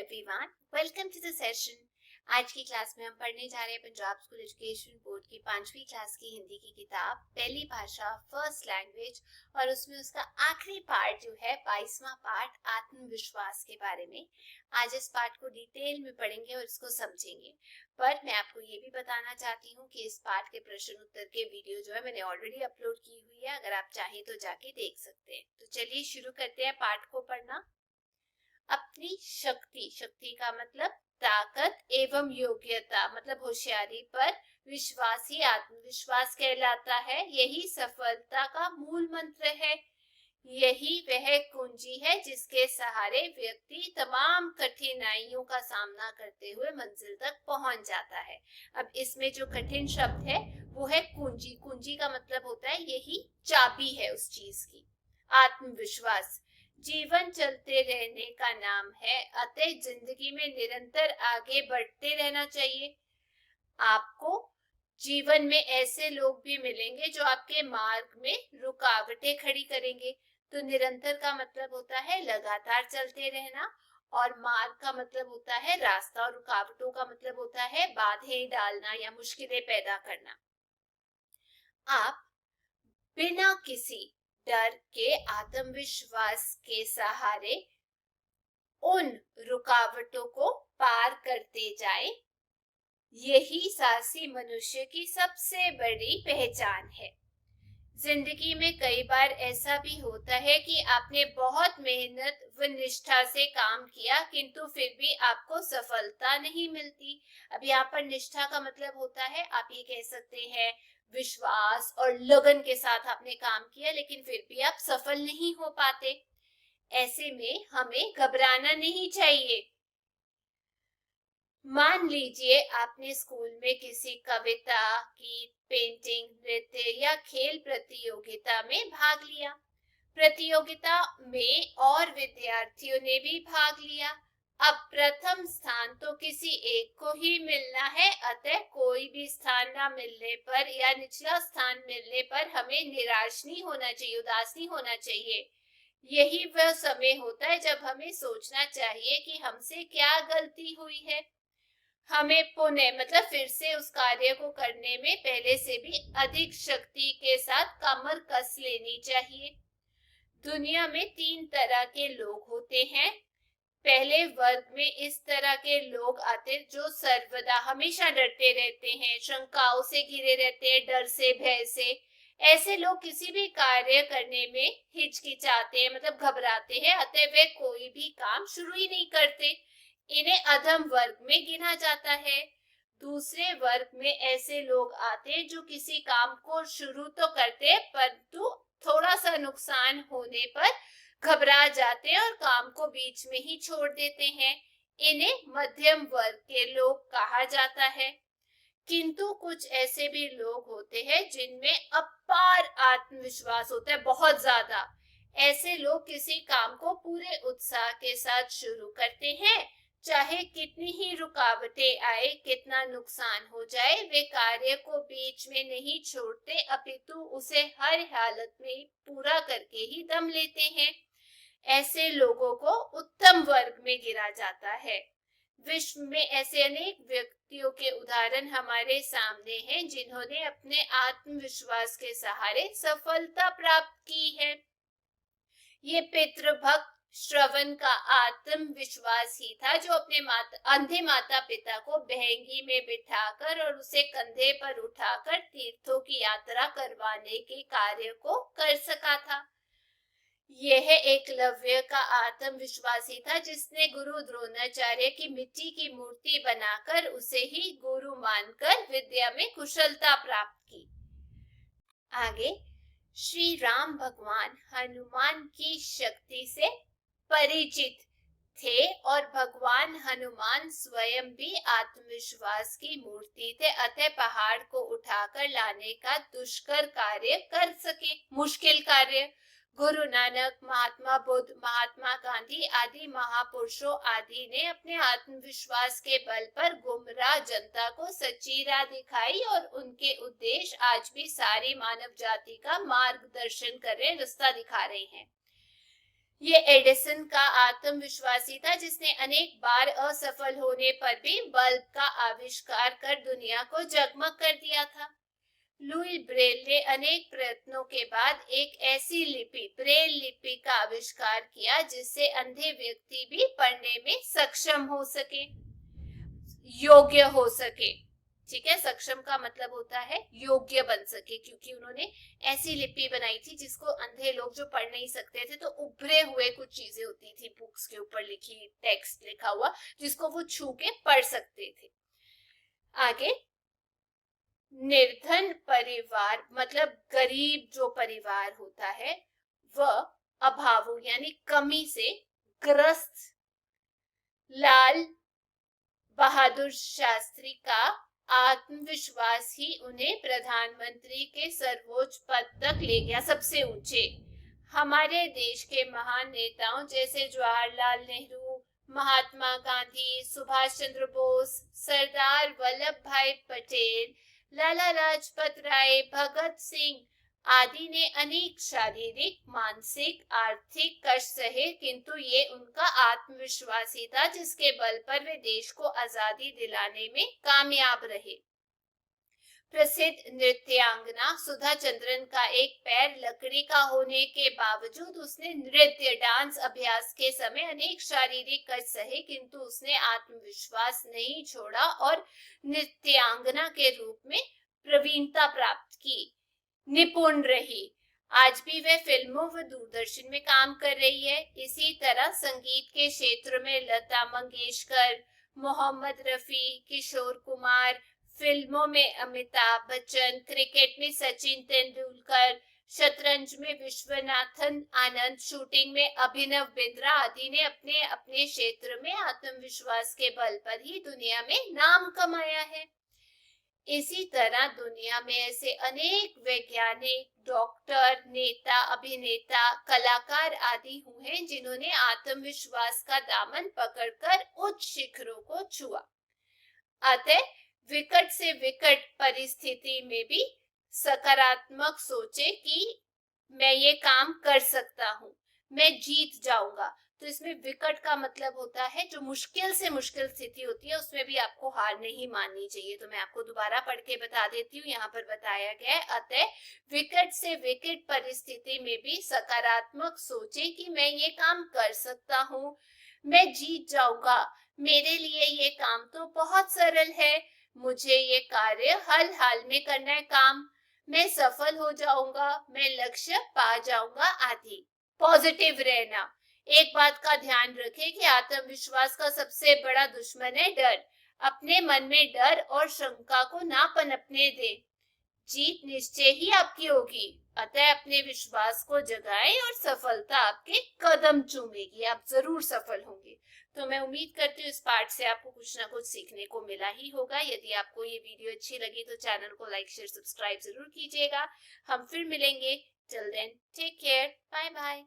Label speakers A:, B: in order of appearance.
A: Everyone, welcome to the session. आज की class में हम पढ़ने जा रहे हैं पंजाब स्कूल एजुकेशन बोर्ड की 5वीं क्लास की हिंदी की किताब पहली भाषा फर्स्ट लैंग्वेज, और उसमें उसका आखिरी पार्ट जो है 22वां पार्ट आत्मविश्वास के बारे में। आज इस पार्ट को डिटेल में पढ़ेंगे और इसको समझेंगे। पर मैं आपको ये भी बताना चाहती हूँ कि इस पार्ट के प्रश्न उत्तर के वीडियो जो है मैंने ऑलरेडी अपलोड की हुई है, अगर आप चाहें तो जाके देख सकते हैं। तो चलिए शुरू करते हैं पार्ट को पढ़ना। अपनी शक्ति, शक्ति का मतलब ताकत एवं योग्यता मतलब होशियारी पर विश्वास ही आत्मविश्वास कहलाता है। यही सफलता का मूल मंत्र है। यही वह कुंजी है जिसके सहारे व्यक्ति तमाम कठिनाइयों का सामना करते हुए मंजिल तक पहुंच जाता है। अब इसमें जो कठिन शब्द है वो है कुंजी। कुंजी का मतलब होता है यही चाबी है उस चीज की। आत्मविश्वास जीवन चलते रहने का नाम है, अतः जिंदगी में निरंतर आगे बढ़ते रहना चाहिए। आपको जीवन में ऐसे लोग भी मिलेंगे जो आपके मार्ग में रुकावटें खड़ी करेंगे। तो निरंतर का मतलब होता है लगातार चलते रहना, और मार्ग का मतलब होता है रास्ता, और रुकावटों का मतलब होता है बाधाएं डालना या मुश्किलें पैदा करना। आप बिना किसी डर के आत्मविश्वास के सहारे उन रुकावटों को पार करते जाएं। यही साहसी मनुष्य की सबसे बड़ी पहचान है। जिंदगी में कई बार ऐसा भी होता है कि आपने बहुत मेहनत व निष्ठा से काम किया किंतु फिर भी आपको सफलता नहीं मिलती। अब यहाँ पर निष्ठा का मतलब होता है, आप ये कह सकते हैं विश्वास और लगन के साथ आपने काम किया लेकिन फिर भी आप सफल नहीं हो पाते। ऐसे में हमें घबराना नहीं चाहिए। मान लीजिए आपने स्कूल में किसी कविता, गीत, पेंटिंग, नृत्य या खेल प्रतियोगिता में भाग लिया। प्रतियोगिता में और विद्यार्थियों ने भी भाग लिया। अब प्रथम स्थान तो किसी एक को ही मिलना है, अतः कोई भी स्थान ना मिलने पर या निचला स्थान मिलने पर हमें निराश नहीं होना चाहिए, उदास नहीं होना चाहिए। यही वह समय होता है जब हमें सोचना चाहिए कि हमसे क्या गलती हुई है। हमें पुनः मतलब फिर से उस कार्य को करने में पहले से भी अधिक शक्ति के साथ कमर कस लेनी चाहिए। दुनिया में 3 तरह के लोग होते हैं। पहले वर्ग में इस तरह के लोग आते जो सर्वदा हमेशा डरते रहते हैं, शंकाओं से घिरे रहते हैं, डर से, भय से। ऐसे लोग किसी भी कार्य करने में हिचकिचाते हैं मतलब घबराते हैं, अतः वे कोई भी काम शुरू ही नहीं करते। इन्हें अधम वर्ग में गिना जाता है। दूसरे वर्ग में ऐसे लोग आते हैं जो किसी काम को शुरू तो करते हैं परंतु थोड़ा सा नुकसान होने पर घबरा जाते हैं और काम को बीच में ही छोड़ देते हैं। इन्हें मध्यम वर्ग के लोग कहा जाता है। किंतु कुछ ऐसे भी लोग होते हैं जिनमें अपार आत्मविश्वास होता है, बहुत ज्यादा। ऐसे लोग किसी काम को पूरे उत्साह के साथ शुरू करते हैं, चाहे कितनी ही रुकावटें आए, कितना नुकसान हो जाए, वे कार्य को बीच में नहीं छोड़ते अपितु उसे हर हालत में पूरा करके ही दम लेते हैं। ऐसे लोगों को उत्तम वर्ग में गिरा जाता है। विश्व में ऐसे अनेक व्यक्तियों के उदाहरण हमारे सामने हैं जिन्होंने अपने आत्मविश्वास के सहारे सफलता प्राप्त की है। ये पितृभक्त श्रवण का आत्मविश्वास ही था जो अपने अंधे माता पिता को बहंगी में बिठाकर और उसे कंधे पर उठाकर तीर्थों की यात्रा करवाने के कार्य को कर सका था। यह एकलव्य का आत्मविश्वास ही था जिसने गुरु द्रोणाचार्य की मिट्टी की मूर्ति बनाकर उसे ही गुरु मानकर विद्या में कुशलता प्राप्त की। आगे श्री राम भगवान हनुमान की शक्ति से परिचित थे और भगवान हनुमान स्वयं भी आत्मविश्वास की मूर्ति थे, अतः पहाड़ को उठाकर लाने का दुष्कर कार्य कर सके, मुश्किल कार्य। गुरु नानक, महात्मा बुद्ध, महात्मा गांधी आदि महापुरुषों आदि ने अपने आत्मविश्वास के बल पर गुमराह जनता को सच्ची राह दिखाई और उनके उद्देश्य आज भी सारी मानव जाति का मार्गदर्शन कर रहे, रास्ता दिखा रहे हैं। ये एडिसन का आत्मविश्वासी था जिसने अनेक बार असफल होने पर भी बल्ब का आविष्कार कर दुनिया को जगमग कर दिया था। लुई ब्रेल ने अनेक प्रयत्नों के बाद एक ऐसी लिपि, ब्रेल लिपि का आविष्कार किया जिससे अंधे व्यक्ति भी पढ़ने में सक्षम हो सके, योग्य हो सके। ठीक है, सक्षम का मतलब होता है योग्य बन सके, क्योंकि उन्होंने ऐसी लिपि बनाई थी जिसको अंधे लोग जो पढ़ नहीं सकते थे, तो उभरे हुए कुछ चीजें होती थी बुक्स के ऊपर लिखी, टेक्स्ट लिखा हुआ, जिसको वो छू के पढ़ सकते थे। आगे, निर्धन परिवार मतलब गरीब जो परिवार होता है वह अभावों यानी कमी से ग्रस्त लाल बहादुर शास्त्री का आत्मविश्वास ही उन्हें प्रधानमंत्री के सर्वोच्च पद तक ले गया, सबसे ऊंचे। हमारे देश के महान नेताओं जैसे जवाहरलाल नेहरू, महात्मा गांधी, सुभाष चंद्र बोस, सरदार वल्लभ भाई पटेल, लाला लाजपत राय, भगत सिंह आदि ने अनेक शारीरिक, मानसिक, आर्थिक कष्ट सहे, किंतु ये उनका आत्मविश्वास ही था जिसके बल पर वे देश को आजादी दिलाने में कामयाब रहे। प्रसिद्ध नृत्यांगना सुधा चंद्रन का एक पैर लकड़ी का होने के बावजूद उसने नृत्य डांस अभ्यास के समय अनेक शारीरिक कष्ट सहे, किंतु उसने आत्मविश्वास नहीं छोड़ा और नृत्यांगना के रूप में प्रवीणता प्राप्त की, निपुण रही। आज भी वह फिल्मों व दूरदर्शन में काम कर रही है। इसी तरह संगीत के क्षेत्र में लता मंगेशकर, मोहम्मद रफी, किशोर कुमार, फिल्मों में अमिताभ बच्चन, क्रिकेट में सचिन तेंदुलकर, शतरंज में विश्वनाथन आनंद, शूटिंग में अभिनव बिंद्रा आदि ने अपने अपने क्षेत्र में आत्मविश्वास के बल पर ही दुनिया में नाम कमाया है। इसी तरह दुनिया में ऐसे अनेक वैज्ञानिक, डॉक्टर, नेता, अभिनेता, कलाकार आदि हुए हैं जिन्होंने आत्मविश्वास का दामन पकड़कर उच्च शिखरों को छुआ। अतः विकट से विकट परिस्थिति में भी सकारात्मक सोचे कि मैं ये काम कर सकता हूँ, मैं जीत जाऊंगा। तो इसमें विकट का मतलब होता है जो मुश्किल से मुश्किल स्थिति होती है उसमें भी आपको हार नहीं माननी चाहिए। तो मैं आपको दोबारा पढ़ के बता देती हूँ, यहाँ पर बताया गया है, अतः विकट से विकट परिस्थिति में भी सकारात्मक सोचे कि मैं ये काम कर सकता हूँ, मैं जीत जाऊंगा, मेरे लिए ये काम तो बहुत सरल है, मुझे ये कार्य हल हाल में करना है काम, मैं सफल हो जाऊंगा, मैं लक्ष्य पा जाऊंगा आदि। पॉजिटिव रहना। एक बात का ध्यान रखें कि आत्मविश्वास का सबसे बड़ा दुश्मन है डर। अपने मन में डर और शंका को ना पनपने दें, जीत निश्चय ही आपकी होगी। अतः अपने विश्वास को जगाएं और सफलता आपके कदम चूमेगी, आप जरूर सफल होंगे। तो मैं उम्मीद करती हूँ इस पार्ट से आपको कुछ ना कुछ सीखने को मिला ही होगा। यदि आपको ये वीडियो अच्छी लगी तो चैनल को लाइक, शेयर, सब्सक्राइब जरूर कीजिएगा। हम फिर मिलेंगे। Till then take care, bye bye.